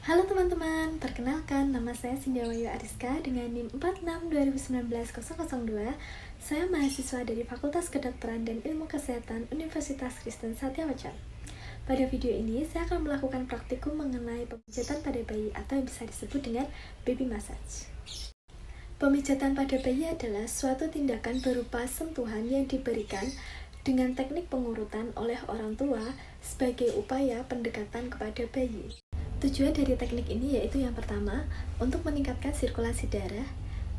Halo teman-teman, perkenalkan nama saya Sindiawayu Ariska dengan NIM 462019-002. Saya mahasiswa dari Fakultas Kedokteran dan Ilmu Kesehatan Universitas Kristen Satya-Wacar. Pada video ini, saya akan melakukan praktikum mengenai pemijatan pada bayi atau yang bisa disebut dengan baby massage. Pemijatan pada bayi adalah suatu tindakan berupa sentuhan yang diberikan dengan teknik pengurutan oleh orang tua sebagai upaya pendekatan kepada bayi. Tujuan dari teknik ini yaitu yang pertama, untuk meningkatkan sirkulasi darah,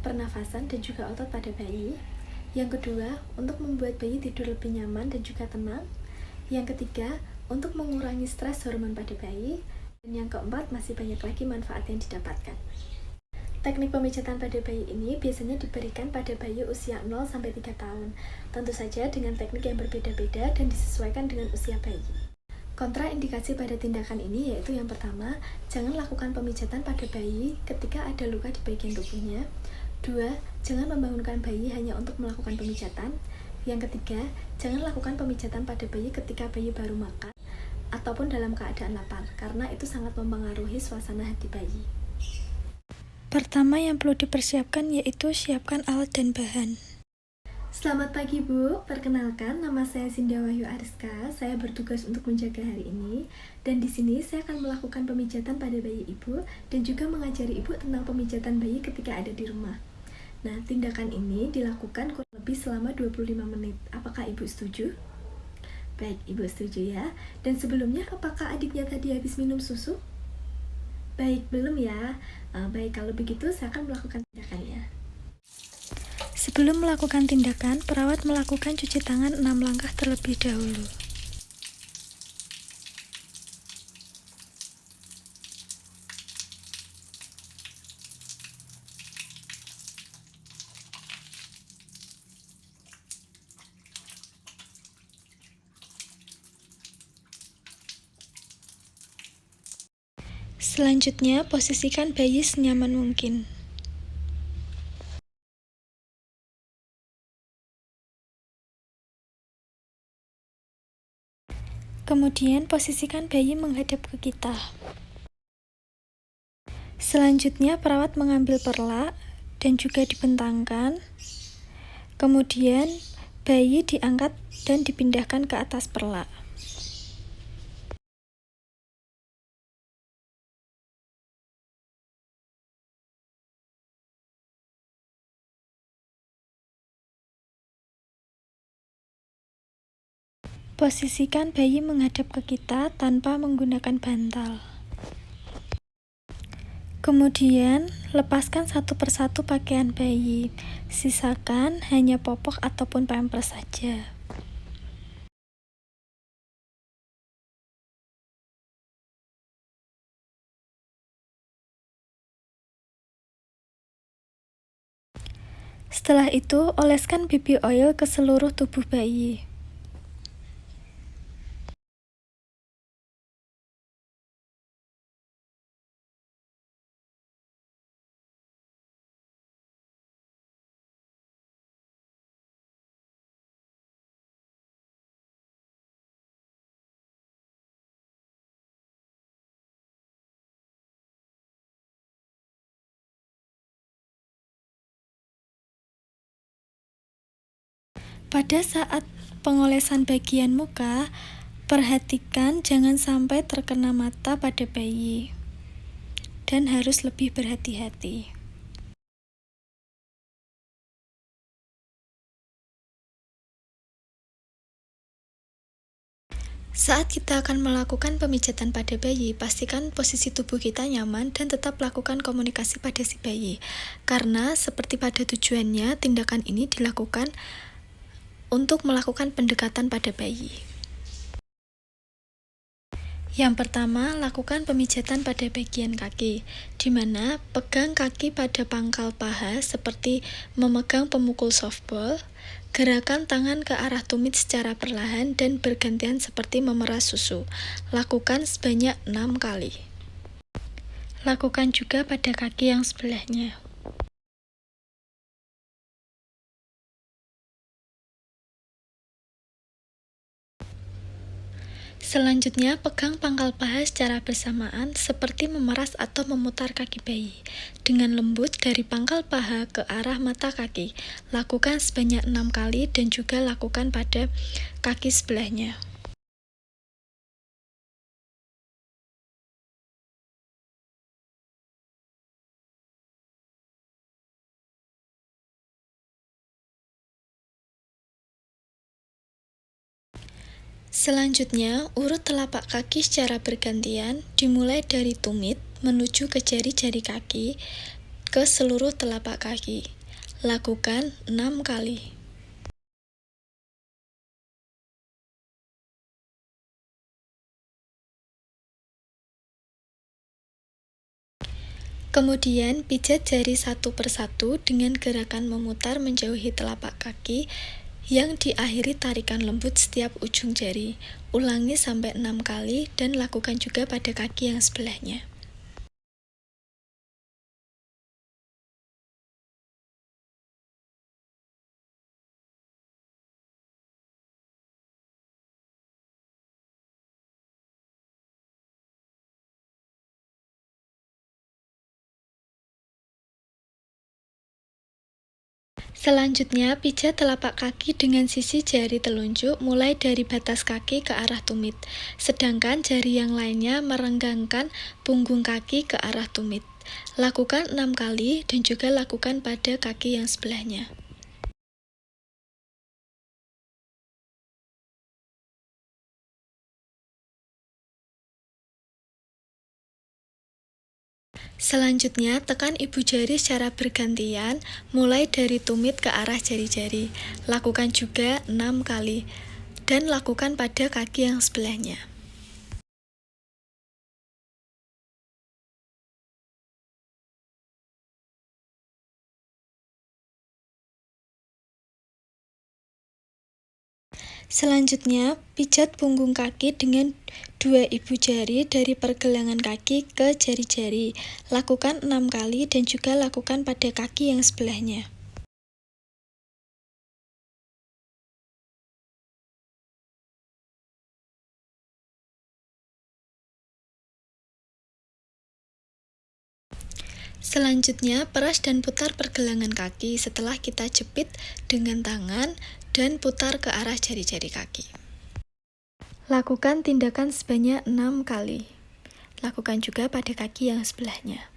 pernafasan, dan juga otot pada bayi. Yang kedua, untuk membuat bayi tidur lebih nyaman dan juga tenang. Yang ketiga, untuk mengurangi stres hormon pada bayi. Dan yang keempat, masih banyak lagi manfaat yang didapatkan. Teknik pemijatan pada bayi ini biasanya diberikan pada bayi usia 0-3 tahun. Tentu saja dengan teknik yang berbeda-beda dan disesuaikan dengan usia bayi. Kontraindikasi pada tindakan ini yaitu yang pertama, jangan lakukan pemijatan pada bayi ketika ada luka di bagian tubuhnya. 2. Jangan membangunkan bayi hanya untuk melakukan pemijatan. Yang ketiga, jangan lakukan pemijatan pada bayi ketika bayi baru makan ataupun dalam keadaan lapar, karena itu sangat mempengaruhi suasana hati bayi. Pertama yang perlu dipersiapkan yaitu siapkan alat dan bahan. Selamat pagi Bu, perkenalkan nama saya Sindiawayu Ariska. Saya bertugas untuk menjaga hari ini dan di sini saya akan melakukan pemijatan pada bayi Ibu dan juga mengajari Ibu tentang pemijatan bayi ketika ada di rumah. Nah, tindakan ini dilakukan kurang lebih selama 25 menit. Apakah Ibu setuju? Baik, Ibu setuju ya. Dan sebelumnya apakah adiknya tadi habis minum susu? Baik, belum ya. Baik, kalau begitu saya akan melakukan tindakannya. Sebelum melakukan tindakan, perawat melakukan cuci tangan 6 langkah terlebih dahulu. Selanjutnya, posisikan bayi senyaman mungkin. Kemudian, posisikan bayi menghadap ke kita. Selanjutnya, perawat mengambil perlak dan juga dibentangkan. Kemudian, bayi diangkat dan dipindahkan ke atas perlak. Posisikan bayi menghadap ke kita tanpa menggunakan bantal. Kemudian, lepaskan satu persatu pakaian bayi. Sisakan hanya popok ataupun pampers saja. Setelah itu, oleskan baby oil ke seluruh tubuh bayi. Pada saat pengolesan bagian muka, perhatikan jangan sampai terkena mata pada bayi, dan harus lebih berhati-hati. Saat kita akan melakukan pemijatan pada bayi, pastikan posisi tubuh kita nyaman dan tetap lakukan komunikasi pada si bayi. Karena seperti pada tujuannya, tindakan ini dilakukan untuk melakukan pendekatan pada bayi. Yang pertama, lakukan pemijatan pada bagian kaki, di mana pegang kaki pada pangkal paha seperti memegang pemukul softball. Gerakan tangan ke arah tumit secara perlahan dan bergantian seperti memerah susu. Lakukan sebanyak 6 kali. Lakukan juga pada kaki yang sebelahnya. Selanjutnya, pegang pangkal paha secara bersamaan seperti memeras atau memutar kaki bayi. Dengan lembut dari pangkal paha ke arah mata kaki. Lakukan sebanyak 6 kali dan juga lakukan pada kaki sebelahnya. Selanjutnya, urut telapak kaki secara bergantian, dimulai dari tumit menuju ke jari-jari kaki, ke seluruh telapak kaki. Lakukan 6 kali. Kemudian, pijat jari satu persatu dengan gerakan memutar menjauhi telapak kaki yang diakhiri tarikan lembut setiap ujung jari. Ulangi sampai 6 kali dan lakukan juga pada kaki yang sebelahnya. Selanjutnya, pijat telapak kaki dengan sisi jari telunjuk mulai dari batas kaki ke arah tumit, sedangkan jari yang lainnya merenggangkan punggung kaki ke arah tumit. Lakukan 6 kali dan juga lakukan pada kaki yang sebelahnya. Selanjutnya, tekan ibu jari secara bergantian, mulai dari tumit ke arah jari-jari. Lakukan juga 6 kali, dan lakukan pada kaki yang sebelahnya. Selanjutnya, pijat punggung kaki dengan 2 ibu jari dari pergelangan kaki ke jari-jari. Lakukan 6 kali dan juga lakukan pada kaki yang sebelahnya. Selanjutnya, peras dan putar pergelangan kaki setelah kita jepit dengan tangan dan putar ke arah jari-jari kaki. Lakukan tindakan sebanyak 6 kali. Lakukan juga pada kaki yang sebelahnya.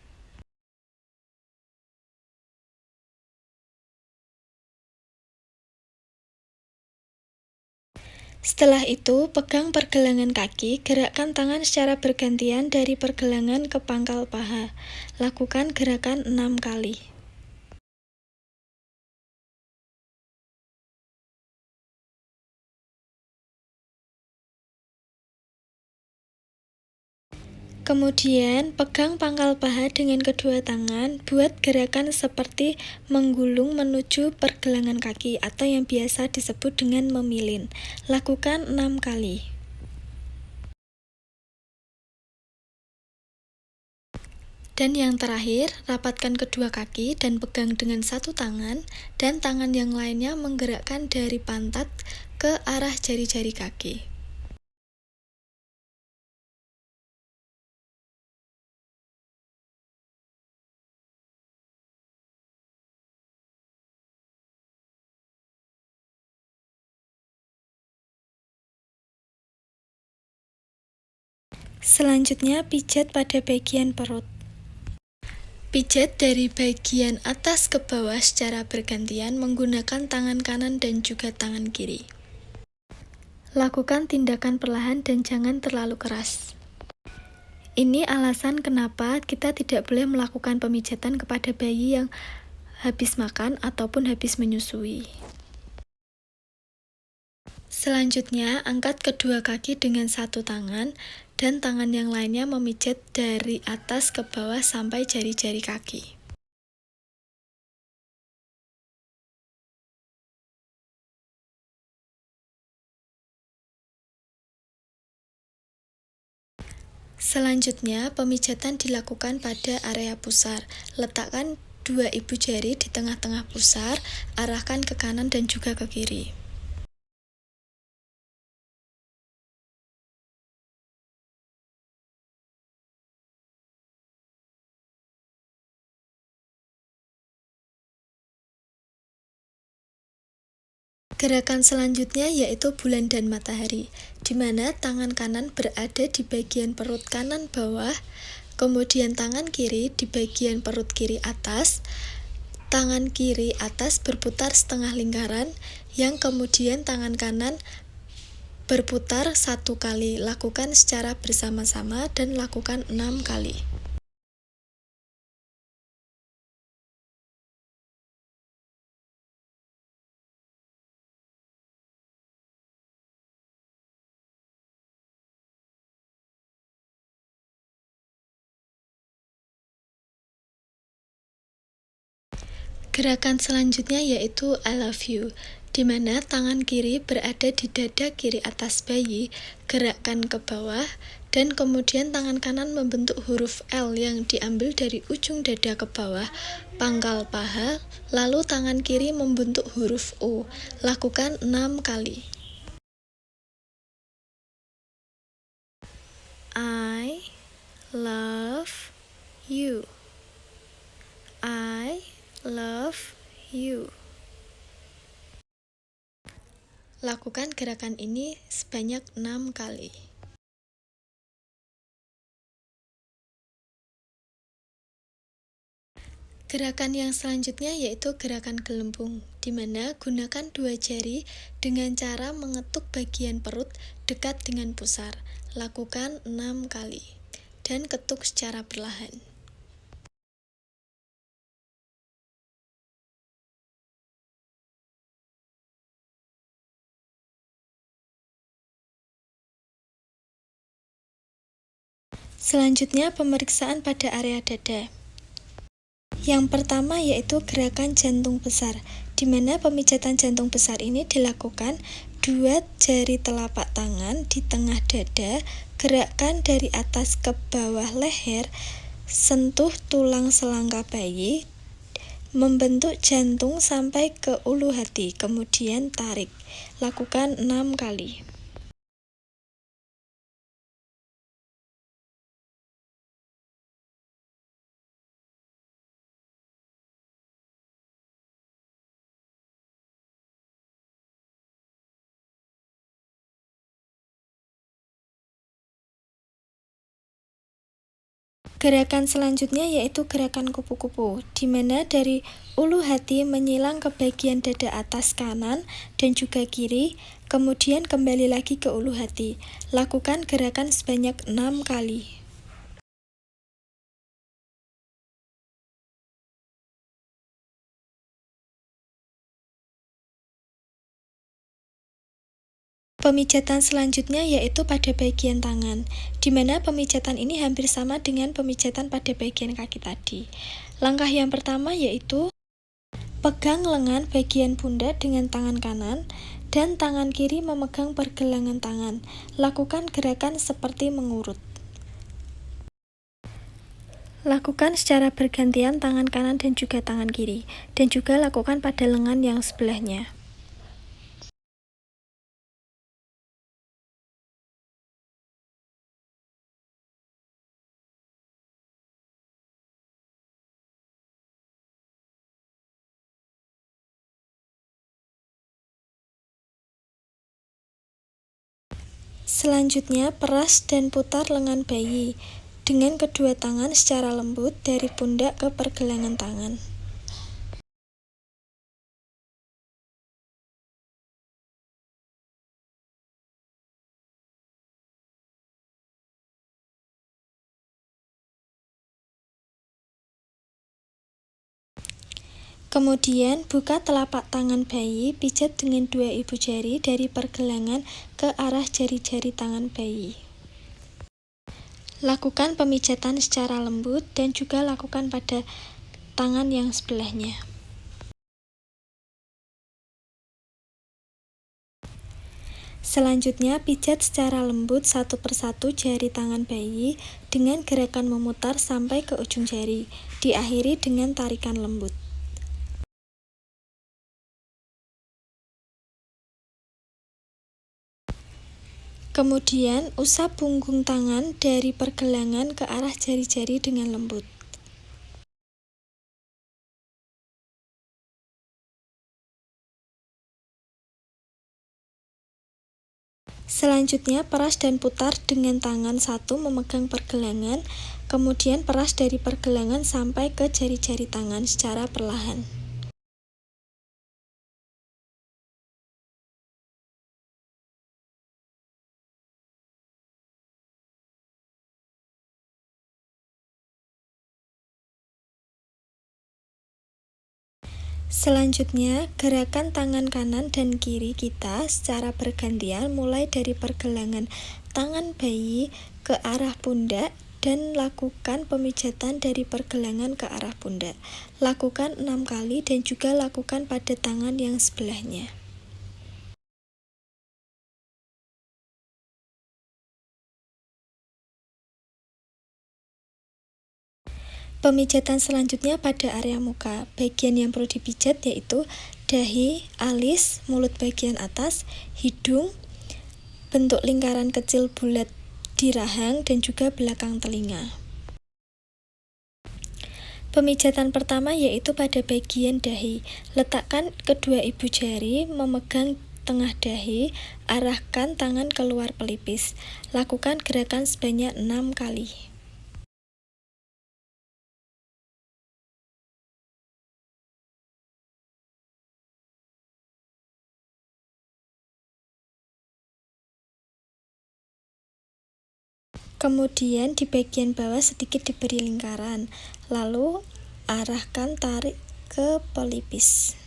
Setelah itu, pegang pergelangan kaki, gerakkan tangan secara bergantian dari pergelangan ke pangkal paha. Lakukan gerakan 6 kali. Kemudian, pegang pangkal paha dengan kedua tangan, buat gerakan seperti menggulung menuju pergelangan kaki atau yang biasa disebut dengan memilin. Lakukan 6 kali. Dan yang terakhir, rapatkan kedua kaki dan pegang dengan satu tangan, dan tangan yang lainnya menggerakkan dari pantat ke arah jari-jari kaki. Selanjutnya, pijat pada bagian perut. Pijat dari bagian atas ke bawah secara bergantian menggunakan tangan kanan dan juga tangan kiri. Lakukan tindakan perlahan dan jangan terlalu keras. Ini alasan kenapa kita tidak boleh melakukan pemijatan kepada bayi yang habis makan ataupun habis menyusui. Selanjutnya, angkat kedua kaki dengan satu tangan dan tangan yang lainnya memijat dari atas ke bawah sampai jari-jari kaki. Selanjutnya, pemijatan dilakukan pada area pusar. Letakkan 2 ibu jari di tengah-tengah pusar, arahkan ke kanan dan juga ke kiri. Gerakan selanjutnya yaitu bulan dan matahari, di mana tangan kanan berada di bagian perut kanan bawah, kemudian tangan kiri di bagian perut kiri atas, tangan kiri atas berputar setengah lingkaran, yang kemudian tangan kanan berputar 1 kali. Lakukan secara bersama-sama dan lakukan 6 kali. Gerakan selanjutnya yaitu I love you, di mana tangan kiri berada di dada kiri atas bayi, gerakkan ke bawah, dan kemudian tangan kanan membentuk huruf L yang diambil dari ujung dada ke bawah, pangkal paha, lalu tangan kiri membentuk huruf O. Lakukan 6 kali. I love you. I love you. Lakukan gerakan ini sebanyak 6 kali. Gerakan yang selanjutnya yaitu gerakan gelembung, di mana gunakan 2 jari dengan cara mengetuk bagian perut dekat dengan pusar. Lakukan 6 kali dan ketuk secara perlahan. Selanjutnya pemeriksaan pada area dada. Yang pertama yaitu gerakan jantung besar, di mana pemijatan jantung besar ini dilakukan 2 jari telapak tangan di tengah dada, gerakkan dari atas ke bawah leher, sentuh tulang selangka bayi, membentuk jantung sampai ke ulu hati, kemudian tarik. Lakukan 6 kali. Gerakan selanjutnya yaitu gerakan kupu-kupu, di mana dari ulu hati menyilang ke bagian dada atas kanan dan juga kiri, kemudian kembali lagi ke ulu hati. Lakukan gerakan sebanyak 6 kali. Pemijatan selanjutnya yaitu pada bagian tangan, di mana pemijatan ini hampir sama dengan pemijatan pada bagian kaki tadi. Langkah yang pertama yaitu pegang lengan bagian pundak dengan tangan kanan, dan tangan kiri memegang pergelangan tangan. Lakukan gerakan seperti mengurut. Lakukan secara bergantian tangan kanan dan juga tangan kiri, dan juga lakukan pada lengan yang sebelahnya. Selanjutnya, peras dan putar lengan bayi dengan kedua tangan secara lembut dari pundak ke pergelangan tangan. Kemudian, buka telapak tangan bayi, pijat dengan 2 ibu jari dari pergelangan ke arah jari-jari tangan bayi. Lakukan pemijatan secara lembut dan juga lakukan pada tangan yang sebelahnya. Selanjutnya, pijat secara lembut satu persatu jari tangan bayi dengan gerakan memutar sampai ke ujung jari, diakhiri dengan tarikan lembut. Kemudian, usap punggung tangan dari pergelangan ke arah jari-jari dengan lembut. Selanjutnya, peras dan putar dengan tangan satu memegang pergelangan, kemudian peras dari pergelangan sampai ke jari-jari tangan secara perlahan. Selanjutnya, gerakan tangan kanan dan kiri kita secara bergantian mulai dari pergelangan tangan bayi ke arah pundak dan lakukan pemijatan dari pergelangan ke arah pundak. Lakukan 6 kali dan juga lakukan pada tangan yang sebelahnya. Pemijatan selanjutnya pada area muka. Bagian yang perlu dipijat yaitu dahi, alis, mulut bagian atas, hidung, bentuk lingkaran kecil bulat di rahang, dan juga belakang telinga. Pemijatan pertama yaitu pada bagian dahi. Letakkan kedua ibu jari memegang tengah dahi, arahkan tangan keluar pelipis. Lakukan gerakan sebanyak 6 kali. Kemudian di bagian bawah sedikit diberi lingkaran, lalu arahkan tarik ke pelipis.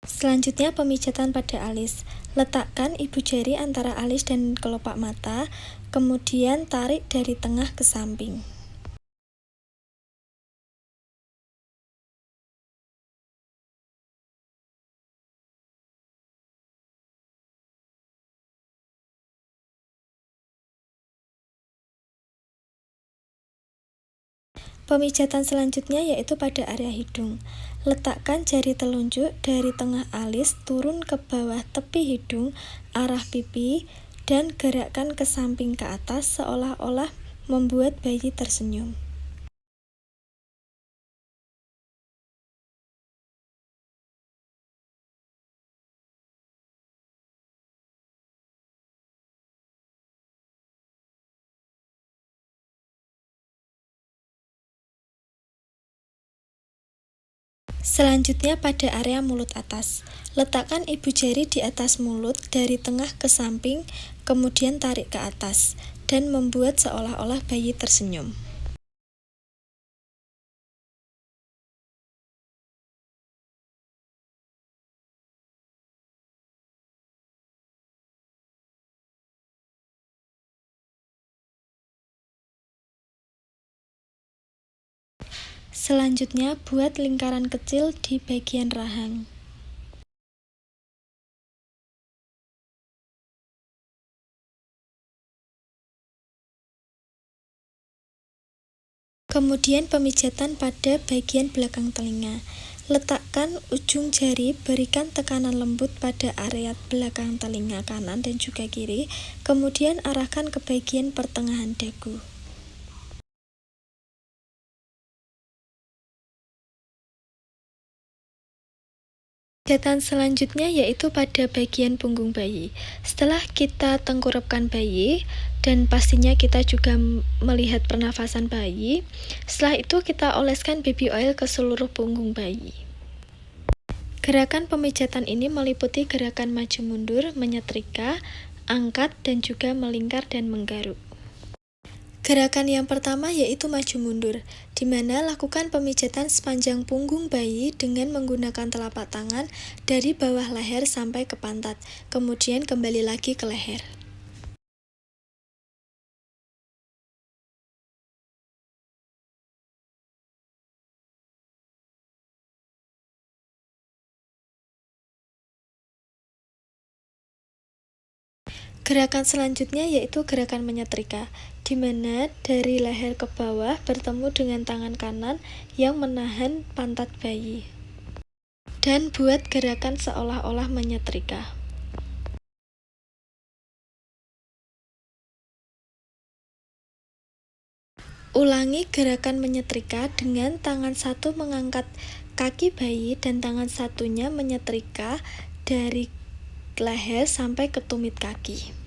Selanjutnya pemijatan pada alis. Letakkan ibu jari antara alis dan kelopak mata, kemudian tarik dari tengah ke samping. Pemijatan selanjutnya yaitu pada area hidung. Letakkan jari telunjuk dari tengah alis turun ke bawah tepi hidung, arah pipi, dan gerakkan ke samping ke atas seolah-olah membuat bayi tersenyum. Selanjutnya pada area mulut atas. Letakkan ibu jari di atas mulut dari tengah ke samping, kemudian tarik ke atas, dan membuat seolah-olah bayi tersenyum. Selanjutnya, buat lingkaran kecil di bagian rahang. Kemudian pemijatan pada bagian belakang telinga. Letakkan ujung jari, berikan tekanan lembut pada area belakang telinga kanan dan juga kiri, kemudian arahkan ke bagian pertengahan dagu. Pemijatan selanjutnya yaitu pada bagian punggung bayi. Setelah kita tengkurapkan bayi, dan pastinya kita juga melihat pernafasan bayi, setelah itu kita oleskan baby oil ke seluruh punggung bayi. Gerakan pemijatan ini meliputi gerakan maju mundur, menyetrika, angkat, dan juga melingkar dan menggaruk. Gerakan yang pertama yaitu maju mundur, di mana lakukan pemijatan sepanjang punggung bayi dengan menggunakan telapak tangan dari bawah leher sampai ke pantat, kemudian kembali lagi ke leher. Gerakan selanjutnya yaitu gerakan menyetrika, di mana dari leher ke bawah bertemu dengan tangan kanan yang menahan pantat bayi. Dan buat gerakan seolah-olah menyetrika. Ulangi gerakan menyetrika dengan tangan satu mengangkat Kaki bayi dan tangan satunya menyetrika dari leher sampai ke tumit kaki.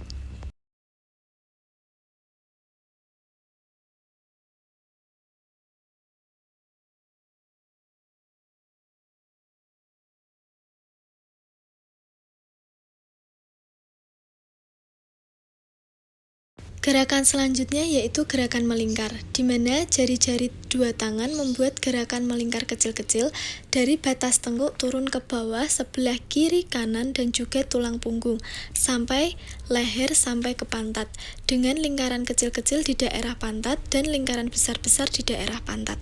Gerakan selanjutnya yaitu gerakan melingkar, di mana jari-jari dua tangan membuat gerakan melingkar kecil-kecil dari batas tengkuk turun ke bawah sebelah kiri kanan dan juga tulang punggung, sampai leher sampai ke pantat, dengan lingkaran kecil-kecil di daerah pantat dan lingkaran besar-besar di daerah pantat.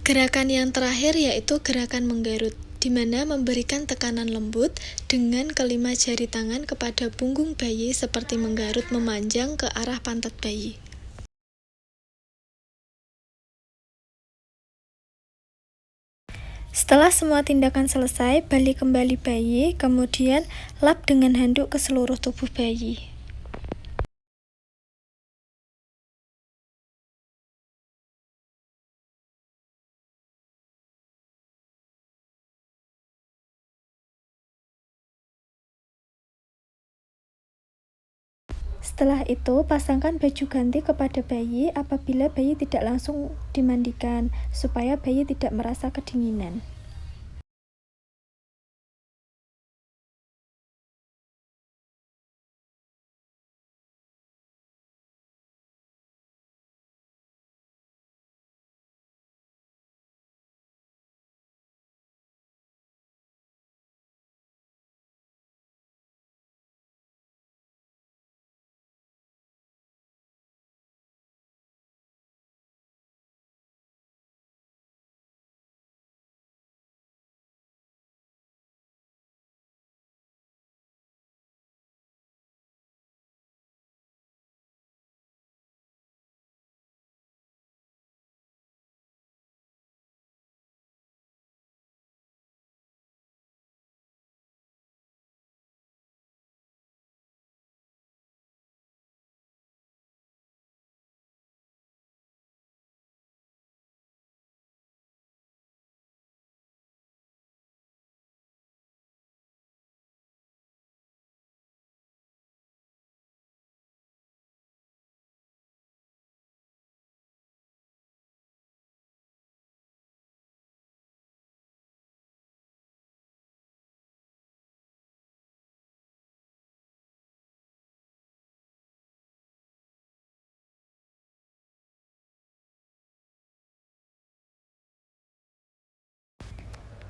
Gerakan yang terakhir yaitu gerakan menggarut, di mana memberikan tekanan lembut dengan kelima jari tangan kepada punggung bayi seperti menggarut memanjang ke arah pantat bayi. Setelah semua tindakan selesai, balik kembali bayi, kemudian lap dengan handuk ke seluruh tubuh bayi. Setelah itu, pasangkan baju ganti kepada bayi apabila bayi tidak langsung dimandikan, supaya bayi tidak merasa kedinginan.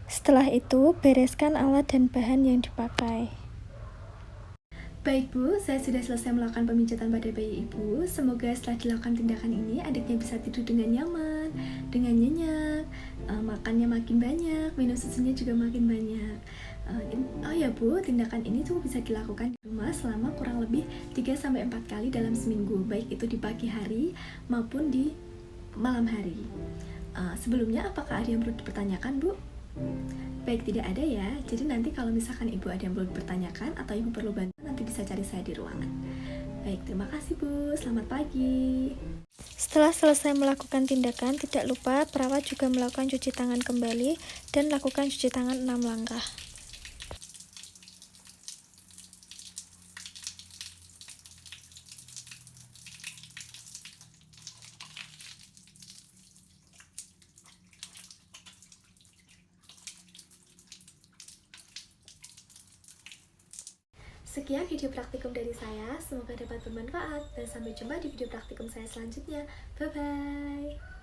Setelah itu, bereskan alat dan bahan yang dipakai. Baik Bu, saya sudah selesai melakukan pemijatan pada bayi Ibu. Semoga setelah dilakukan tindakan ini, adiknya bisa tidur dengan nyaman, dengan nyenyak, makannya makin banyak, minum susunya juga makin banyak. Oh ya Bu, tindakan ini tuh bisa dilakukan di rumah selama kurang lebih 3-4 kali dalam seminggu, baik itu di pagi hari maupun di malam hari. Sebelumnya apakah ada yang perlu dipertanyakan Bu? Baik, tidak ada ya. Jadi nanti kalau misalkan Ibu ada yang perlu dipertanyakan atau Ibu perlu bantuan, nanti bisa cari saya di ruangan. Baik, terima kasih Bu. Selamat pagi. Setelah selesai melakukan tindakan, tidak lupa perawat juga melakukan cuci tangan kembali dan lakukan cuci tangan 6 langkah. Sekian video praktikum dari saya, semoga dapat bermanfaat dan sampai jumpa di video praktikum saya selanjutnya. Bye-bye.